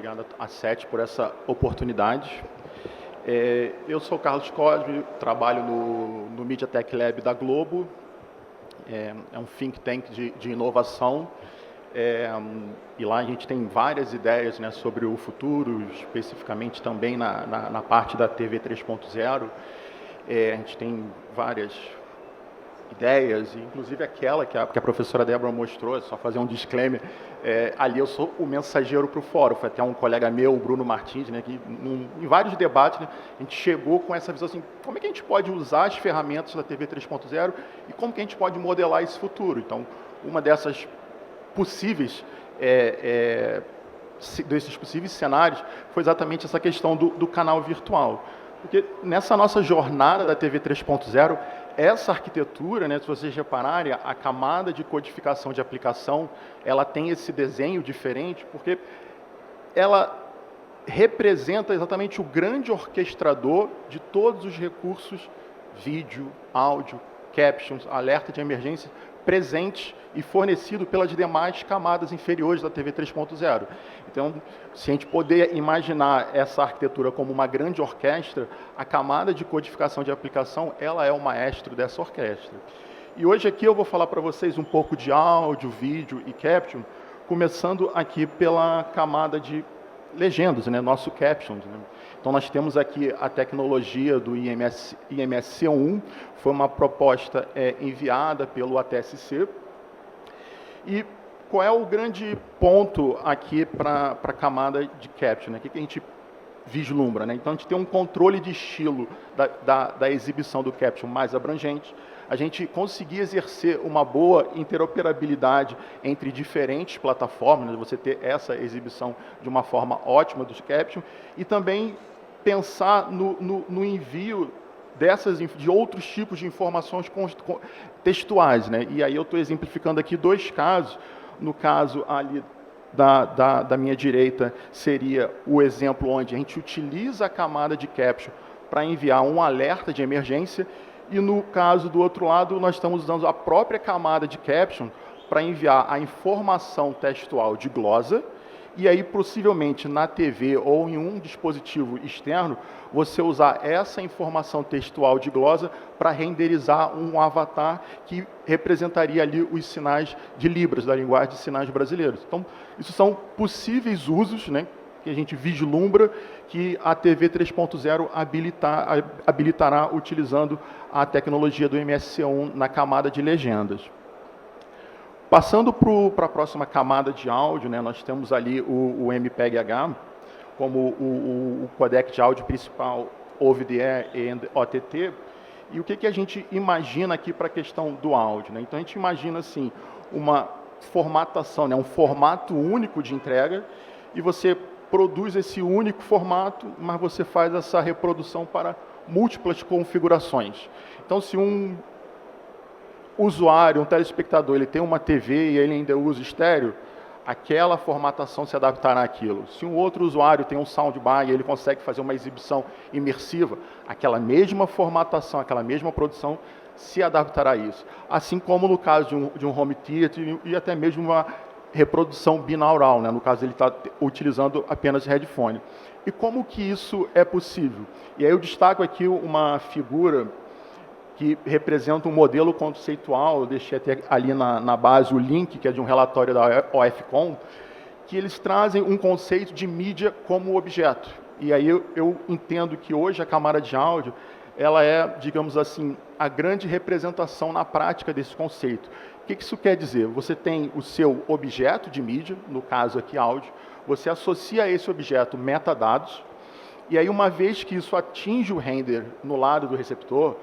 obrigado a SET por essa oportunidade. Eu sou Carlos Cosme, trabalho no Media Tech Lab da Globo, é um think tank de inovação, e lá a gente tem várias ideias, né, sobre o futuro, especificamente também na parte da TV 3.0. A gente tem várias ideias, inclusive aquela que a professora Débora mostrou, só fazer um disclaimer, ali eu sou o mensageiro para o fórum. Foi até um colega meu, o Bruno Martins, né, que em vários debates, né, a gente chegou com essa visão assim, como é que a gente pode usar as ferramentas da TV 3.0 e como que a gente pode modelar esse futuro. Então, uma dessas possíveis, desses possíveis cenários, foi exatamente essa questão do canal virtual. Porque nessa nossa jornada da TV 3.0, essa arquitetura, né, se vocês repararem, a camada de codificação de aplicação, ela tem esse desenho diferente, porque ela representa exatamente o grande orquestrador de todos os recursos, vídeo, áudio, captions, alerta de emergência, presente e fornecido pelas demais camadas inferiores da TV 3.0. Então, se a gente poder imaginar essa arquitetura como uma grande orquestra, a camada de codificação de aplicação, ela é o maestro dessa orquestra. E hoje aqui eu vou falar para vocês um pouco de áudio, vídeo e caption, começando aqui pela camada de legendas, né, nosso captions, né? Então, nós temos aqui a tecnologia do IMSC1, foi uma proposta enviada pelo ATSC. E qual é o grande ponto aqui para a camada de caption, né? O que a gente vislumbra, né? Então, a gente tem um controle de estilo da exibição do caption mais abrangente, a gente conseguir exercer uma boa interoperabilidade entre diferentes plataformas, né? Você ter essa exibição de uma forma ótima dos caption, e também pensar no envio de outros tipos de informações textuais, né? E aí eu estou exemplificando aqui dois casos. No caso ali da minha direita seria o exemplo onde a gente utiliza a camada de caption para enviar um alerta de emergência, e no caso do outro lado nós estamos usando a própria camada de caption para enviar a informação textual de glosa, e aí possivelmente na TV ou em um dispositivo externo, você usar essa informação textual de glosa para renderizar um avatar que representaria ali os sinais de Libras, da linguagem de sinais brasileiros. Então, isso são possíveis usos, né, que a gente vislumbra que a TV 3.0 habilitará utilizando a tecnologia do MSC1 na camada de legendas. Passando para a próxima camada de áudio, né, nós temos ali o MPEG-H como o codec de áudio principal over-the-air e OTT. E o que a gente imagina aqui para a questão do áudio, né? Então, a gente imagina assim, uma formatação, né, um formato único de entrega, e você produz esse único formato, mas você faz essa reprodução para múltiplas configurações. Então, se um usuário, um telespectador, ele tem uma TV e ele ainda usa estéreo, aquela formatação se adaptará àquilo. Se um outro usuário tem um soundbar e ele consegue fazer uma exibição imersiva, aquela mesma formatação, aquela mesma produção se adaptará a isso. Assim como no caso de um home theater e até mesmo uma reprodução binaural, né? No caso ele está utilizando apenas headphone. E como que isso é possível? E aí eu destaco aqui uma figura que representa um modelo conceitual, eu deixei até ali na base o link, que é de um relatório da OFCOM, que eles trazem um conceito de mídia como objeto. E aí eu entendo que hoje a camada de áudio, ela é, digamos assim, a grande representação na prática desse conceito. O que isso quer dizer? Você tem o seu objeto de mídia, no caso aqui áudio, você associa a esse objeto metadados, e aí uma vez que isso atinge o render no lado do receptor,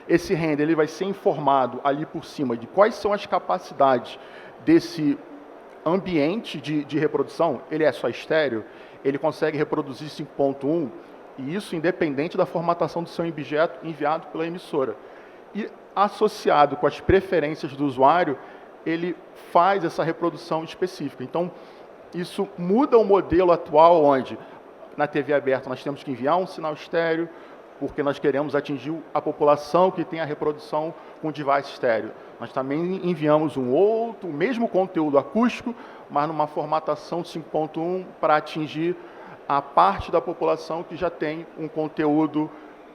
esse render ele vai ser informado ali por cima de quais são as capacidades desse ambiente de reprodução. Ele é só estéreo, ele consegue reproduzir 5.1, e isso independente da formatação do seu objeto enviado pela emissora. E associado com as preferências do usuário, ele faz essa reprodução específica. Então, isso muda o modelo atual, onde na TV aberta nós temos que enviar um sinal estéreo, porque nós queremos atingir a população que tem a reprodução com device estéreo. Nós também enviamos o mesmo conteúdo acústico, mas numa formatação 5.1 para atingir a parte da população que já tem um conteúdo,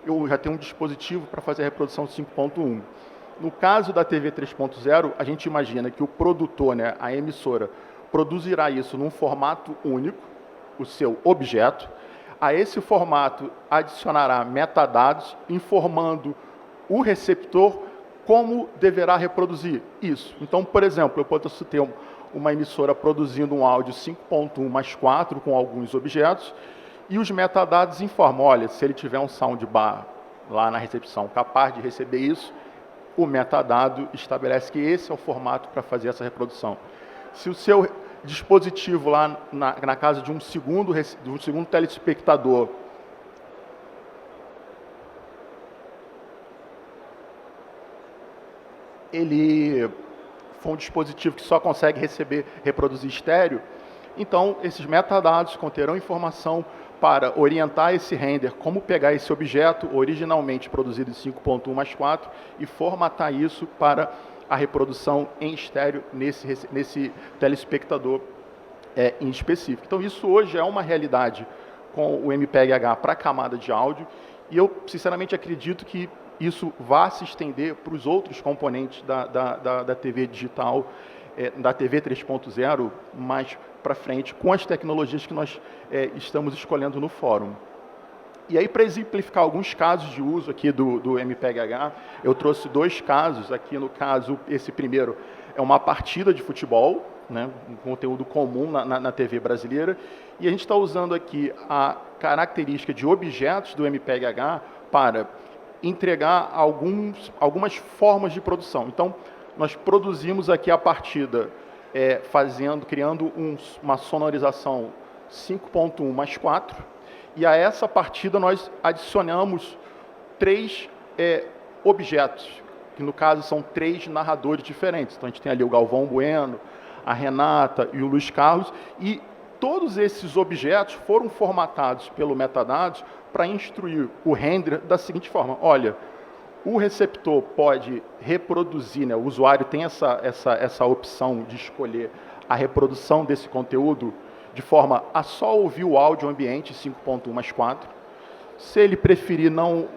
ou já tem um dispositivo para fazer a reprodução 5.1. No caso da TV 3.0, a gente imagina que o produtor, né, a emissora, produzirá isso num formato único, o seu objeto. A esse formato adicionará metadados informando o receptor como deverá reproduzir isso. Então, por exemplo, eu posso ter uma emissora produzindo um áudio 5.1 mais 4 com alguns objetos e os metadados informam, olha, se ele tiver um soundbar lá na recepção capaz de receber isso, o metadado estabelece que esse é o formato para fazer essa reprodução. Se o seu dispositivo lá na casa de um segundo telespectador ele for um dispositivo que só consegue reproduzir estéreo, então esses metadados conterão informação para orientar esse render, como pegar esse objeto originalmente produzido em 5.1 mais 4 e formatar isso para a reprodução em estéreo nesse telespectador em específico. Então isso hoje é uma realidade com o MPEG-H para a camada de áudio e eu sinceramente acredito que isso vai se estender para os outros componentes da TV digital, da TV 3.0, mais para frente, com as tecnologias que nós estamos escolhendo no fórum. E aí, para exemplificar alguns casos de uso aqui do MPEG-H, eu trouxe dois casos. Aqui, no caso, esse primeiro é uma partida de futebol, né, um conteúdo comum na TV brasileira, e a gente está usando aqui a característica de objetos do MPEG-H para entregar algumas formas de produção. Então, nós produzimos aqui a partida criando uma sonorização 5.1 mais 4, e a essa partida nós adicionamos 3 objetos, que no caso são 3 narradores diferentes. Então, a gente tem ali o Galvão Bueno, a Renata e o Luiz Carlos, e todos esses objetos foram formatados pelo metadados para instruir o render da seguinte forma: olha, o receptor pode reproduzir, né, o usuário tem essa opção de escolher a reprodução desse conteúdo de forma a só ouvir o áudio ambiente 5.1 mais 4. Se ele preferir não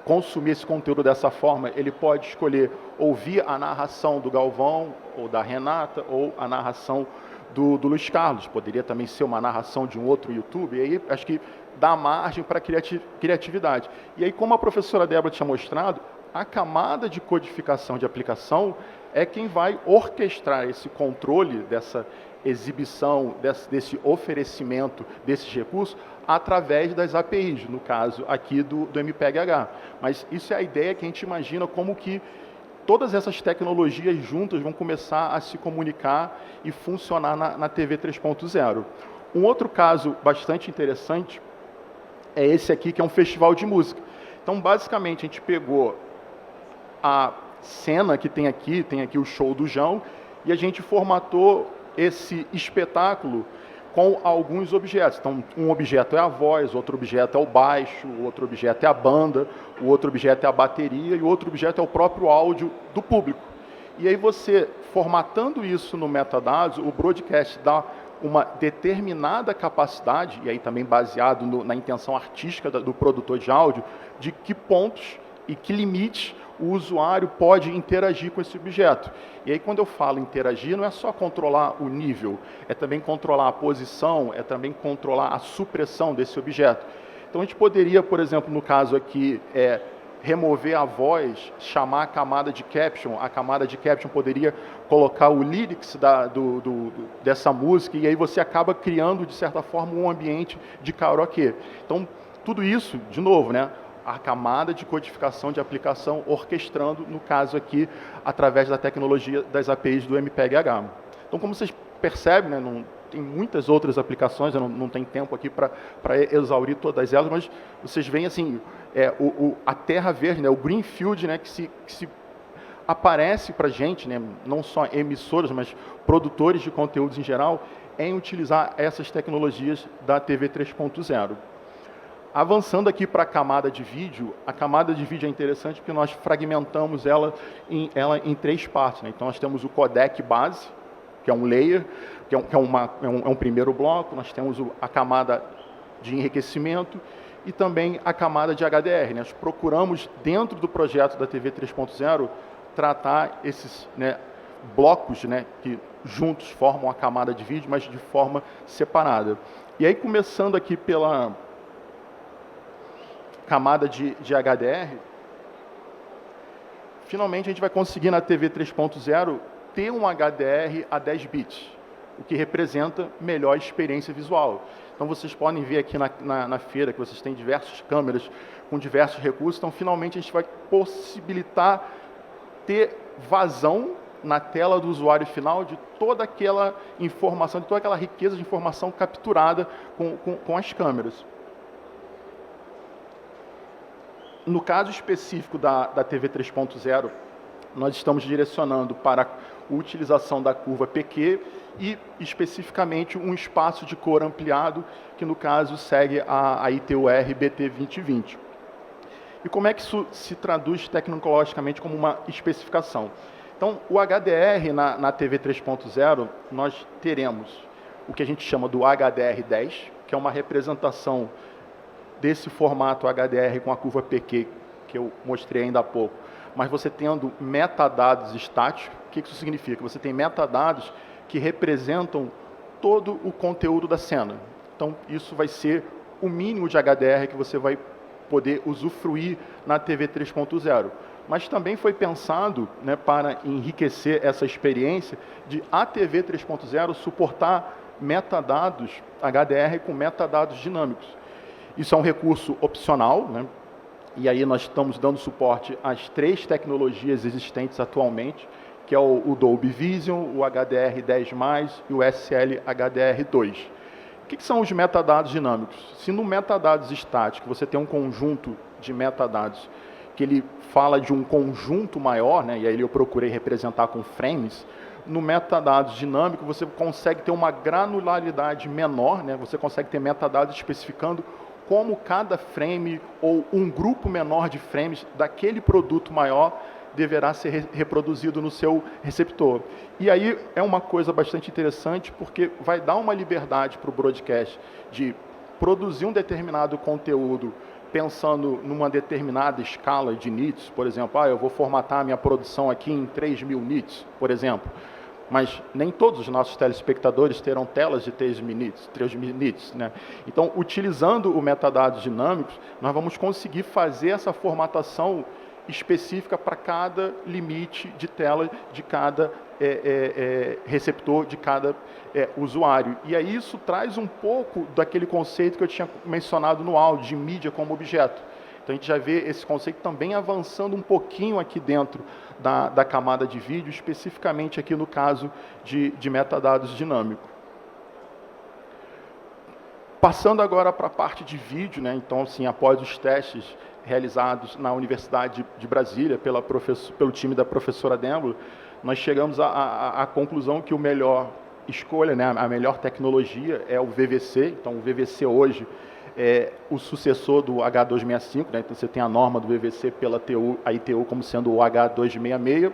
consumir esse conteúdo dessa forma, ele pode escolher ouvir a narração do Galvão, ou da Renata, ou a narração do Luiz Carlos. Poderia também ser uma narração de um outro YouTube, e aí acho que dá margem para criatividade. E aí, como a professora Débora tinha mostrado, a camada de codificação de aplicação é quem vai orquestrar esse controle dessa exibição, desse oferecimento desses recursos através das APIs, no caso aqui do MPEG-H. Mas isso é a ideia que a gente imagina como que todas essas tecnologias juntas vão começar a se comunicar e funcionar na TV 3.0. Um outro caso bastante interessante é esse aqui, que é um festival de música. Então, basicamente, a gente pegou a cena que tem aqui o show do João, e a gente formatou esse espetáculo com alguns objetos. Então, um objeto é a voz, outro objeto é o baixo, o outro objeto é a banda, o outro objeto é a bateria e o outro objeto é o próprio áudio do público. E aí você, formatando isso no metadados, o broadcast dá uma determinada capacidade, e aí também baseado na intenção artística do produtor de áudio, de que pontos e que limites o usuário pode interagir com esse objeto. E aí, quando eu falo interagir, não é só controlar o nível, é também controlar a posição, é também controlar a supressão desse objeto. Então, a gente poderia, por exemplo, no caso aqui, remover a voz, chamar a camada de caption poderia colocar o lyrics dessa música, e aí você acaba criando, de certa forma, um ambiente de karaokê. Então, tudo isso, de novo, né? A camada de codificação de aplicação orquestrando, no caso aqui, através da tecnologia das APIs do MPEG-H. Então, como vocês percebem, né, tem muitas outras aplicações, eu não tenho tempo aqui para exaurir todas elas, mas vocês veem assim, a terra verde, né, o greenfield, né, que se aparece para a gente, né, não só emissoras, mas produtores de conteúdos em geral, em utilizar essas tecnologias da TV 3.0. Avançando aqui para a camada de vídeo é interessante porque nós fragmentamos ela em 3 partes. Né? Então, nós temos o codec base, que é um layer, que é um primeiro bloco. Nós temos a camada de enriquecimento e também a camada de HDR. Nós procuramos, dentro do projeto da TV 3.0, tratar esses, né, blocos, né, que juntos formam a camada de vídeo, mas de forma separada. E aí, começando aqui pela camada de HDR, finalmente a gente vai conseguir na TV 3.0 ter um HDR a 10 bits, o que representa melhor experiência visual. Então vocês podem ver aqui na feira que vocês têm diversas câmeras com diversos recursos, então finalmente a gente vai possibilitar ter vazão na tela do usuário final de toda aquela informação, de toda aquela riqueza de informação capturada com as câmeras. No caso específico da TV 3.0, nós estamos direcionando para a utilização da curva PQ e, especificamente, um espaço de cor ampliado, que, no caso, segue a ITUR BT 2020. E como é que isso se traduz tecnologicamente como uma especificação? Então, o HDR na TV 3.0, nós teremos o que a gente chama do HDR10, que é uma representação desse formato HDR com a curva PQ, que eu mostrei ainda há pouco, mas você tendo metadados estáticos. O que isso significa? Você tem metadados que representam todo o conteúdo da cena. Então, isso vai ser o mínimo de HDR que você vai poder usufruir na TV 3.0. Mas também foi pensado, né, para enriquecer essa experiência de a TV 3.0 suportar metadados HDR com metadados dinâmicos. Isso é um recurso opcional, né? E aí nós estamos dando suporte às 3 tecnologias existentes atualmente, que é o Dolby Vision, o HDR10+, e o SL HDR2. O que são os metadados dinâmicos? Se no metadados estático você tem um conjunto de metadados que ele fala de um conjunto maior, né, e aí eu procurei representar com frames, no metadados dinâmico você consegue ter uma granularidade menor, né, você consegue ter metadados especificando como cada frame ou um grupo menor de frames daquele produto maior deverá ser reproduzido no seu receptor. E aí é uma coisa bastante interessante, porque vai dar uma liberdade para o broadcast de produzir um determinado conteúdo pensando numa determinada escala de nits, por exemplo, eu vou formatar a minha produção aqui em 3.000 nits, por exemplo. Mas nem todos os nossos telespectadores terão telas de 3.000 nits, né? Então, utilizando o metadados dinâmicos, nós vamos conseguir fazer essa formatação específica para cada limite de tela de cada receptor, de cada usuário. E aí isso traz um pouco daquele conceito que eu tinha mencionado no áudio, de mídia como objeto. Então a gente já vê esse conceito também avançando um pouquinho aqui dentro da camada de vídeo, especificamente aqui no caso de metadados dinâmicos. Passando agora para a parte de vídeo, né? Então, assim, após os testes realizados na Universidade de Brasília pelo time da professora Demblo, nós chegamos à conclusão que o melhor escolha, né, a melhor tecnologia é o VVC. Então, o VVC hoje é o sucessor do H265, né? Então você tem a norma do VVC pela a ITU como sendo o H266.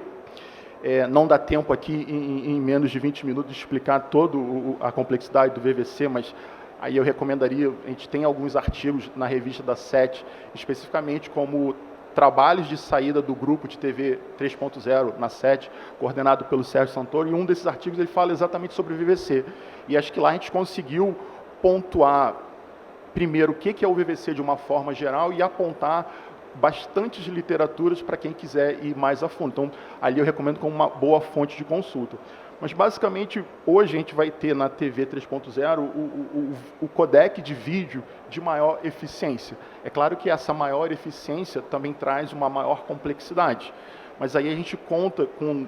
Não dá tempo aqui em menos de 20 minutos de explicar toda a complexidade do VVC, mas aí eu recomendaria, a gente tem alguns artigos na revista da SET, especificamente como trabalhos de saída do grupo de TV 3.0 na SET, coordenado pelo Sérgio Santoro, e um desses artigos ele fala exatamente sobre o VVC. E acho que lá a gente conseguiu pontuar primeiro o que é o VVC de uma forma geral e apontar bastantes literaturas para quem quiser ir mais a fundo. Então, ali eu recomendo como uma boa fonte de consulta. Mas, basicamente, hoje a gente vai ter na TV 3.0 o codec de vídeo de maior eficiência. É claro que essa maior eficiência também traz uma maior complexidade. Mas aí a gente conta com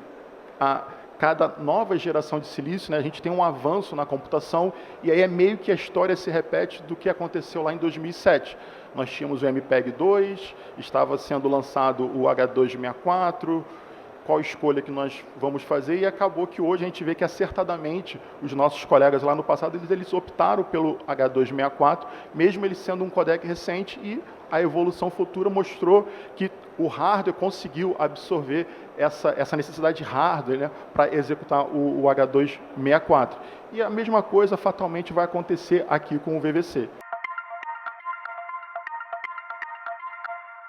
cada nova geração de silício, né, a gente tem um avanço na computação, e aí é meio que a história se repete do que aconteceu lá em 2007. Nós tínhamos o MPEG-2, estava sendo lançado o H264, qual escolha que nós vamos fazer, e acabou que hoje a gente vê que acertadamente os nossos colegas lá no passado, eles optaram pelo H264, mesmo ele sendo um codec recente, e a evolução futura mostrou que o hardware conseguiu absorver essa necessidade de hardware, né, para executar o H264. E a mesma coisa fatalmente vai acontecer aqui com o VVC.